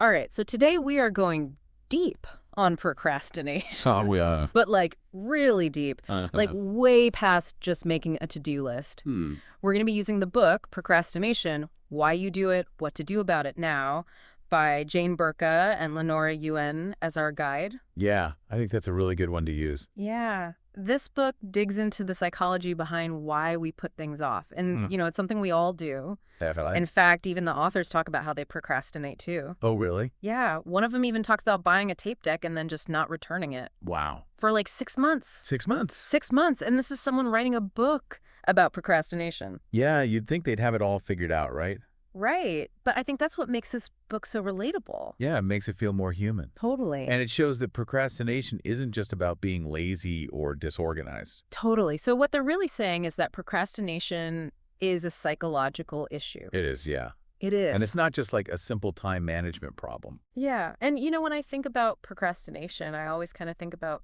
All right, so today we are going deep on procrastination, Oh, we are. but like really deep, like way past just making a to-do list. We're going to be using the book, Procrastination, Why You Do It, What to Do About It Now, by Jane Burka and Lenora Yuen as our guide. Yeah, I think that's a really good one to use. Yeah. This book digs into the psychology behind why we put things off. And, it's something we all do. Definitely. In fact, even the authors talk about how they procrastinate too. Oh, really? Yeah. One of them even talks about buying a tape deck and then just not returning it. Wow. For like 6 months. 6 months? 6 months. And this is someone writing a book about procrastination. Yeah, you'd think they'd have it all figured out, right? Right. But I think that's what makes this book so relatable. Yeah, it makes it feel more human. Totally. And it shows that procrastination isn't just about being lazy or disorganized. Totally. So what they're really saying is that procrastination is a psychological issue. It is, yeah. It is. And it's not just like a simple time management problem. Yeah. And, when I think about procrastination, I always kind of think about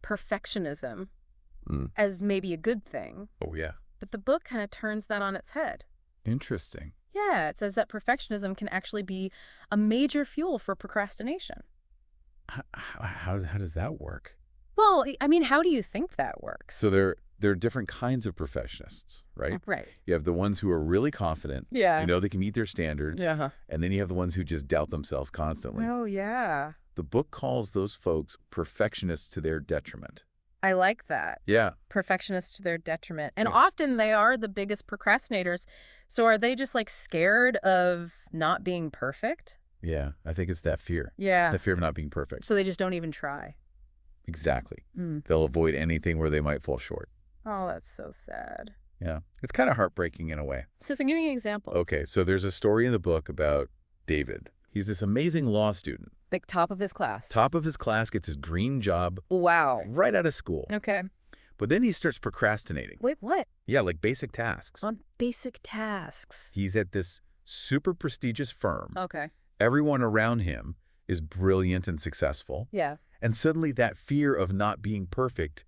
perfectionism as maybe a good thing. Oh, yeah. But the book kind of turns that on its head. Interesting. Yeah, it says that perfectionism can actually be a major fuel for procrastination. How does that work? Well, I mean, how do you think that works? So there are different kinds of perfectionists, right? Right. You have the ones who are really confident. Yeah. You know they can meet their standards. Yeah. And then you have the ones who just doubt themselves constantly. Oh, yeah. The book calls those folks perfectionists to their detriment. I like that. Yeah. Perfectionists to their detriment. And Yeah. often they are the biggest procrastinators. So are they just like scared of not being perfect? Yeah, I think it's that fear. Yeah. That fear of not being perfect. So they just don't even try. Exactly. They'll avoid anything where they might fall short. Oh, that's so sad. Yeah. It's kind of heartbreaking in a way. So give me an example. Okay, so there's a story in the book about David. He's this amazing law student. The top of his class. Top of his class, gets his dream job Wow. right out of school. Okay. But then he starts procrastinating. Wait, what? Yeah, like basic tasks. On basic tasks. He's at this super prestigious firm. Okay. Everyone around him is brilliant and successful. Yeah. And suddenly that fear of not being perfect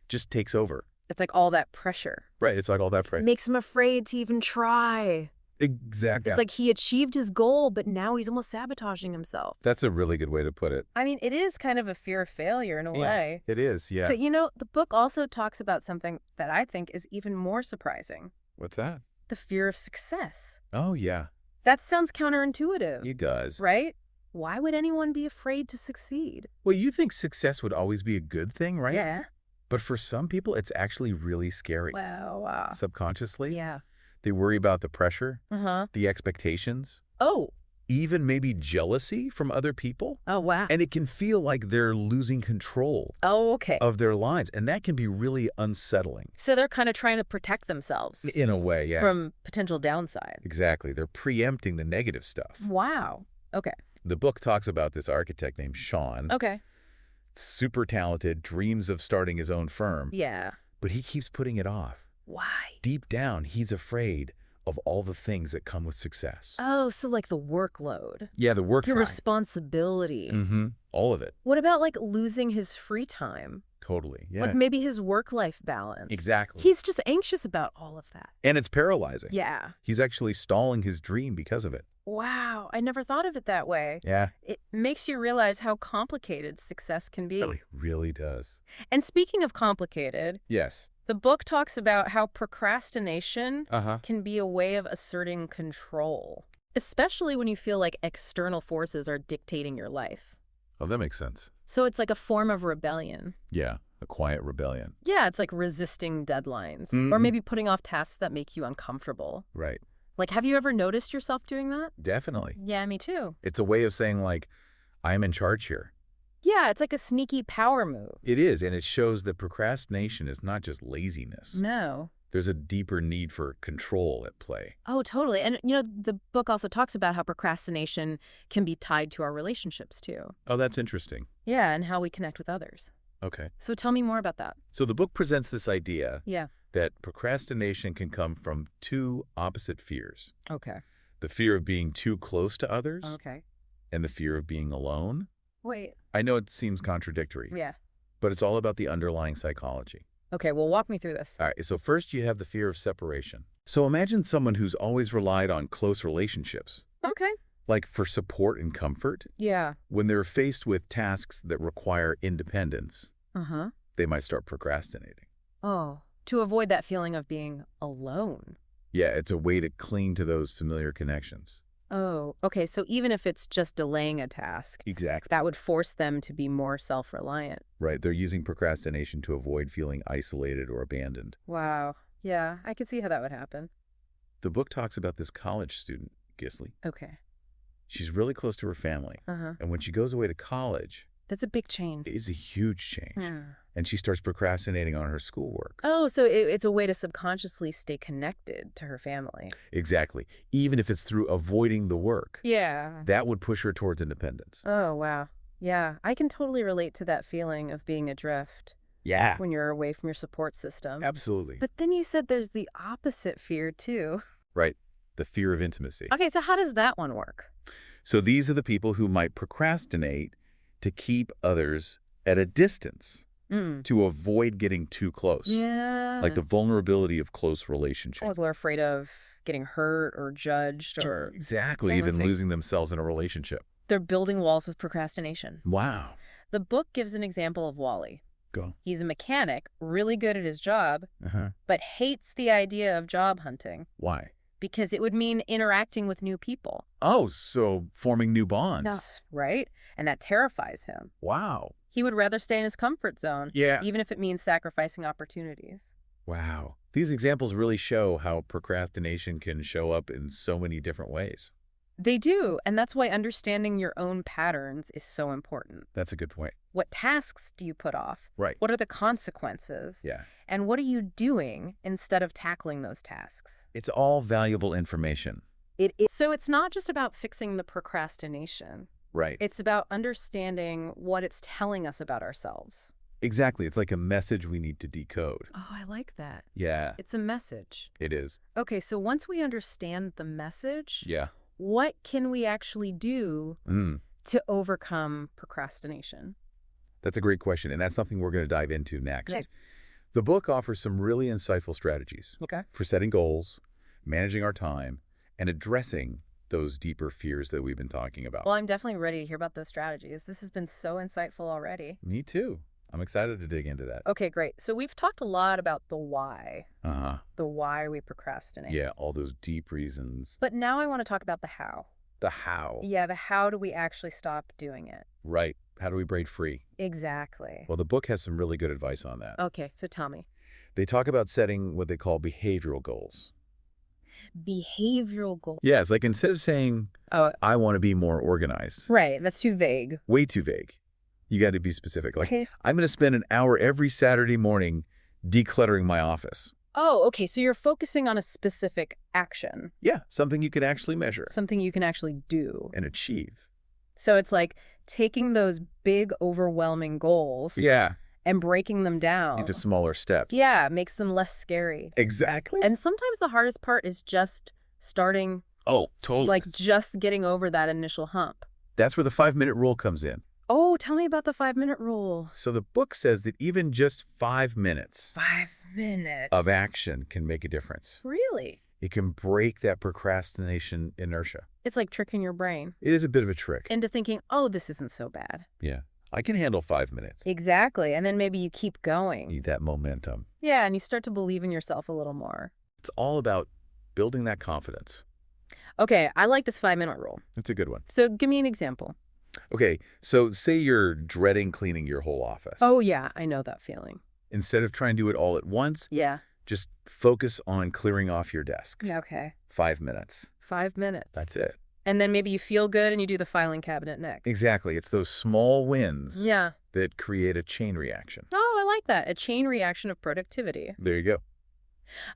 just takes over. It's like all that pressure. Right, it's like all that pressure. Makes him afraid to even try. Exactly. It's like he achieved his goal, but now he's almost sabotaging himself. That's a really good way to put it. I mean, it is kind of a fear of failure in a way. It is, yeah. So, the book also talks about something that I think is even more surprising. What's that? The fear of success. Oh, yeah. That sounds counterintuitive. It does. Right? Why would anyone be afraid to succeed? Well, you think success would always be a good thing, right? Yeah. But for some people, it's actually really scary. Wow. Subconsciously. Yeah. They worry about the pressure, Uh-huh. the expectations, Oh. even maybe jealousy from other people. Oh, wow. And it can feel like they're losing control Oh, okay. of their lives. And that can be really unsettling. So they're kind of trying to protect themselves In a way, yeah. from potential downside. Exactly. They're preempting the negative stuff. Wow. Okay. The book talks about this architect named Sean. Okay. Super talented, dreams of starting his own firm. Yeah. But he keeps putting it off. Why? Deep down, he's afraid of all the things that come with success. Oh, so like the workload. Yeah, the work Your grind. responsibility. All of it. What about like losing his free time? Totally, yeah. Like maybe his work-life balance. Exactly. He's just anxious about all of that. And it's paralyzing. Yeah. He's actually stalling his dream because of it. Wow. I never thought of it that way. Yeah. It makes you realize how complicated success can be. Really does. And speaking of complicated, Yes. the book talks about how procrastination Uh-huh. can be a way of asserting control, especially when you feel like external forces are dictating your life. Oh, that makes sense. So it's like a form of rebellion. Yeah, a quiet rebellion. Yeah, it's like resisting deadlines or maybe putting off tasks that make you uncomfortable. Right. Like, have you ever noticed yourself doing that? Definitely. Yeah, me too. It's a way of saying, like, I'm in charge here. Yeah, it's like a sneaky power move. It is, and it shows that procrastination is not just laziness. No. There's a deeper need for control at play. Oh, totally. And, the book also talks about how procrastination can be tied to our relationships, too. Oh, that's interesting. Yeah, and how we connect with others. Okay. So tell me more about that. So the book presents this idea Yeah. that procrastination can come from two opposite fears. Okay. The fear of being too close to others Okay. and the fear of being alone. Wait. I know it seems contradictory, Yeah. but it's all about the underlying psychology. Okay, well, walk me through this. All right, so first you have the fear of separation. So imagine someone who's always relied on close relationships. Okay. Like for support and comfort, Yeah. when they're faced with tasks that require independence, Uh-huh. they might start procrastinating. Oh, to avoid that feeling of being alone. Yeah, it's a way to cling to those familiar connections. Oh, okay. So even if it's just delaying a task, Exactly. that would force them to be more self-reliant. Right. They're using procrastination to avoid feeling isolated or abandoned. Wow. Yeah, I could see how that would happen. The book talks about this college student, Gisley. Okay. She's really close to her family. Uh-huh. And when she goes away to college, That's a big change. it's a huge change. Hmm. And she starts procrastinating on her schoolwork. Oh, so it's a way to subconsciously stay connected to her family. Exactly. Even if it's through avoiding the work. Yeah. That would push her towards independence. Oh, wow. Yeah, I can totally relate to that feeling of being adrift Yeah. when you're away from your support system. Absolutely. But then you said there's the opposite fear, too. Right. The fear of intimacy. Okay, so how does that one work? So these are the people who might procrastinate to keep others at a distance, to avoid getting too close. Yeah. Like the vulnerability of close relationships. Oh, they're afraid of getting hurt or judged or... Exactly, even losing themselves in a relationship. They're building walls with procrastination. Wow. The book gives an example of Wally. Go. He's a mechanic, really good at his job, Uh-huh. but hates the idea of job hunting Why? because it would mean interacting with new people. Oh, so forming new bonds. Yes. Right? And that terrifies him. Wow. He would rather stay in his comfort zone, Yeah. even if it means sacrificing opportunities. Wow. These examples really show how procrastination can show up in so many different ways. They do, and that's why understanding your own patterns is so important. That's a good point. What tasks do you put off? Right. What are the consequences? Yeah. And what are you doing instead of tackling those tasks? It's all valuable information. It is. So it's not just about fixing the procrastination. Right. It's about understanding what it's telling us about ourselves. Exactly. It's like a message we need to decode. Oh, I like that. Yeah, It's a message. it is. Okay, so once we understand the message, Yeah. what can we actually do Mm. to overcome procrastination? That's a great question, and that's something we're going to dive into next. Okay. The book offers some really insightful strategies Okay. for setting goals, managing our time, and addressing those deeper fears that we've been talking about. Well, I'm definitely ready to hear about those strategies. This has been so insightful already. Me too. I'm excited to dig into that. Okay, great. So we've talked a lot about the why we procrastinate. Yeah, all those deep reasons. But now I want to talk about the how. The how. Yeah, the how do we actually stop doing it? Right. How do we break free? Exactly. Well, the book has some really good advice on that. Okay, so tell me. They talk about setting what they call behavioral goals. Behavioral goals. Yes, like instead of saying, I want to be more organized. Right, that's too vague. Way too vague. You got to be specific. Like, Okay. I'm going to spend an hour every Saturday morning decluttering my office. Oh, okay, so you're focusing on a specific action. Yeah, something you can actually measure Something you can actually do. and achieve. So it's like taking those big, overwhelming goals Yeah, and breaking them down. into smaller steps. Yeah, makes them less scary. Exactly. And sometimes the hardest part is just starting, Oh, totally. like just getting over that initial hump. That's where the 5-minute rule comes in. Oh, tell me about the 5-minute rule. So the book says that even just 5 minutes 5 minutes. of action can make a difference. Really? It can break that procrastination inertia. It's like tricking your brain It is a bit of a trick. into thinking, oh, this isn't so bad. Yeah. I can handle 5 minutes. Exactly. And then maybe you keep going. Need that momentum. Yeah, and you start to believe in yourself a little more. It's all about building that confidence. Okay, I like this 5-minute rule. That's a good one. So give me an example. Okay, so say you're dreading cleaning your whole office. Oh, yeah, I know that feeling. Instead of trying to do it all at once, Yeah. just focus on clearing off your desk. Okay. 5 minutes. 5 minutes. That's it. And then maybe you feel good and you do the filing cabinet next. Exactly. It's those small wins Yeah. that create a chain reaction. Oh, I like that. A chain reaction of productivity. There you go.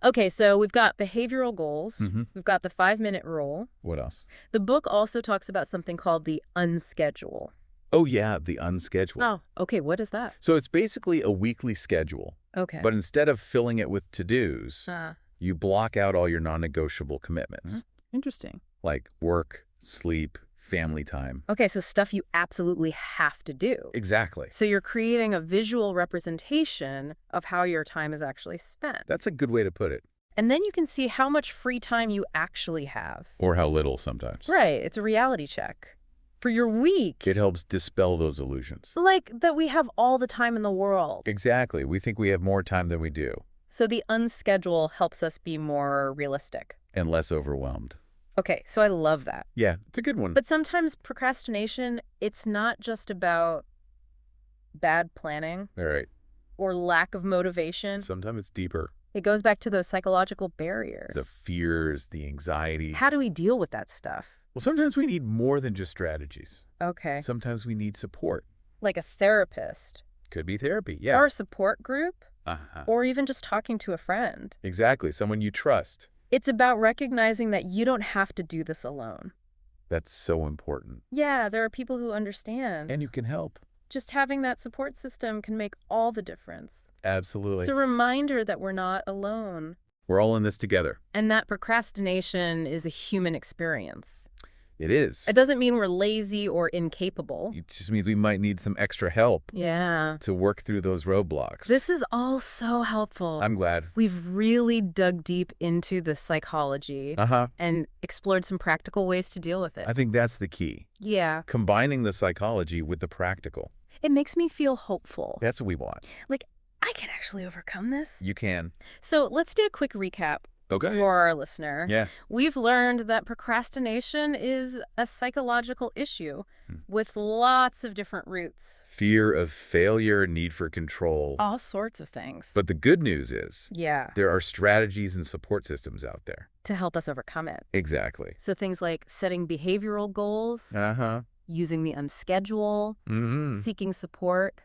Okay, so we've got behavioral goals. Mm-hmm. We've got the 5-minute rule. What else? The book also talks about something called the unschedule. Oh, yeah, the unscheduled. Oh, okay. What is that? So it's basically a weekly schedule. Okay. But instead of filling it with to-dos, Ah, you block out all your non-negotiable commitments, interesting. like work, sleep, family time. Okay, so stuff you absolutely have to do. Exactly. So you're creating a visual representation of how your time is actually spent. That's a good way to put it. And then you can see how much free time you actually have. Or how little sometimes. Right. It's a reality check. For your week. It helps dispel those illusions. Like that we have all the time in the world. Exactly. We think we have more time than we do. So the unschedule helps us be more realistic. And less overwhelmed. Okay, so I love that. Yeah, it's a good one. But sometimes procrastination, it's not just about bad planning. All right. Or lack of motivation. Sometimes it's deeper. It goes back to those psychological barriers. The fears, the anxiety. How do we deal with that stuff? Well, sometimes we need more than just strategies. Okay. Sometimes we need support. Like a therapist. Could be therapy, yeah. Or a support group. Uh-huh. Or even just talking to a friend. Exactly, someone you trust. It's about recognizing that you don't have to do this alone. That's so important. Yeah, there are people who understand. And you can help. Just having that support system can make all the difference. Absolutely. It's a reminder that we're not alone. We're all in this together. And that procrastination is a human experience. It is. It doesn't mean we're lazy or incapable. It just means we might need some extra help. Yeah. To work through those roadblocks. This is all so helpful. I'm glad. We've really dug deep into the psychology and explored some practical ways to deal with it. I think that's the key. Yeah. Combining the psychology with the practical. It makes me feel hopeful. That's what we want. Like, I can actually overcome this. You can. So let's do a quick recap. Okay. For our listener. Yeah. We've learned that procrastination is a psychological issue with lots of different roots. Fear of failure, need for control. All sorts of things. But the good news is yeah, there are strategies and support systems out there. To help us overcome it. Exactly. So things like setting behavioral goals, using the schedule, seeking support.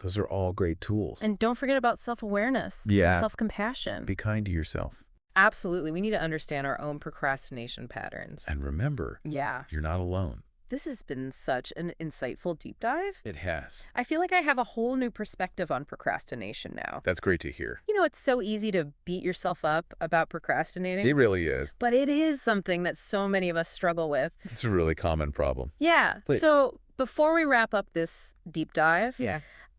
Those are all great tools. And don't forget about self-awareness. Yeah. Self-compassion. Be kind to yourself. Absolutely. We need to understand our own procrastination patterns. And remember, you're not alone. This has been such an insightful deep dive. It has. I feel like I have a whole new perspective on procrastination now. That's great to hear. You know, it's so easy to beat yourself up about procrastinating. It really is. But it is something that so many of us struggle with. It's a really common problem. Yeah. So before we wrap up this deep dive,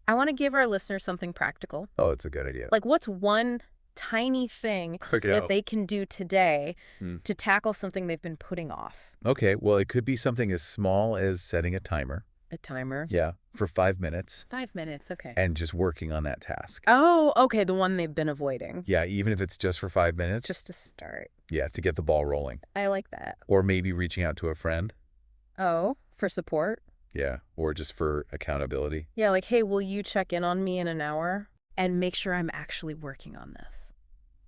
I want to give our listeners something practical. Oh, it's a good idea. Like, what's one tiny thing that they can do today to tackle something they've been putting off? Okay, well, it could be something as small as setting a timer. A timer? Yeah, for 5 minutes. 5 minutes, okay. And just working on that task. Oh, okay, the one they've been avoiding. Yeah, even if it's just for 5 minutes. Just to start. Yeah, to get the ball rolling. I like that. Or maybe reaching out to a friend. Oh, for support? Yeah, or just for accountability. Yeah, like, hey, will you check in on me in an hour? And make sure I'm actually working on this.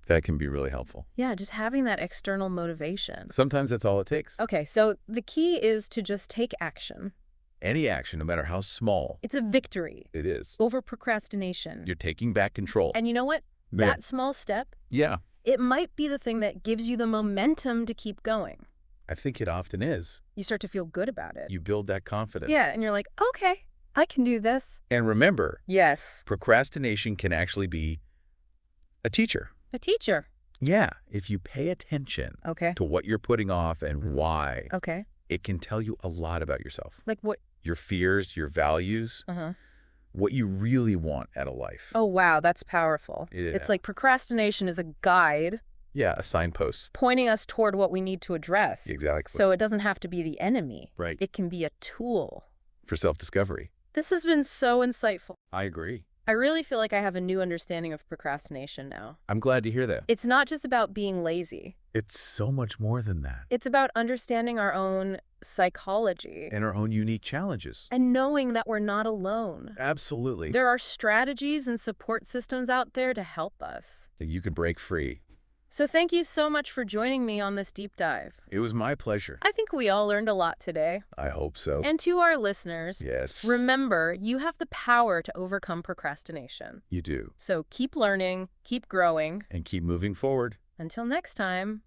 That can be really helpful. Yeah, just having that external motivation. Sometimes that's all it takes. Okay, so the key is to just take action. Any action, no matter how small. It's a victory. It is. Over procrastination. You're taking back control. And you know what? That small step, it might be the thing that gives you the momentum to keep going. I think it often is. You start to feel good about it. You build that confidence. Yeah, and you're like, okay, I can do this. And remember, yes, procrastination can actually be a teacher. A teacher. Yeah, if you pay attention to what you're putting off and why, it can tell you a lot about yourself. Like what? Your fears, your values, what you really want out of life. Oh, wow, that's powerful. Yeah. It's like procrastination is a guide. Yeah, a signpost. Pointing us toward what we need to address. Exactly. So it doesn't have to be the enemy. Right. It can be a tool. For self-discovery. This has been so insightful. I agree. I really feel like I have a new understanding of procrastination now. I'm glad to hear that. It's not just about being lazy. It's so much more than that. It's about understanding our own psychology. And our own unique challenges. And knowing that we're not alone. Absolutely. There are strategies and support systems out there to help us. That you can break free. So thank you so much for joining me on this deep dive. It was my pleasure. I think we all learned a lot today. I hope so. And to our listeners, yes, remember, you have the power to overcome procrastination. You do. So keep learning, keep growing. And keep moving forward. Until next time.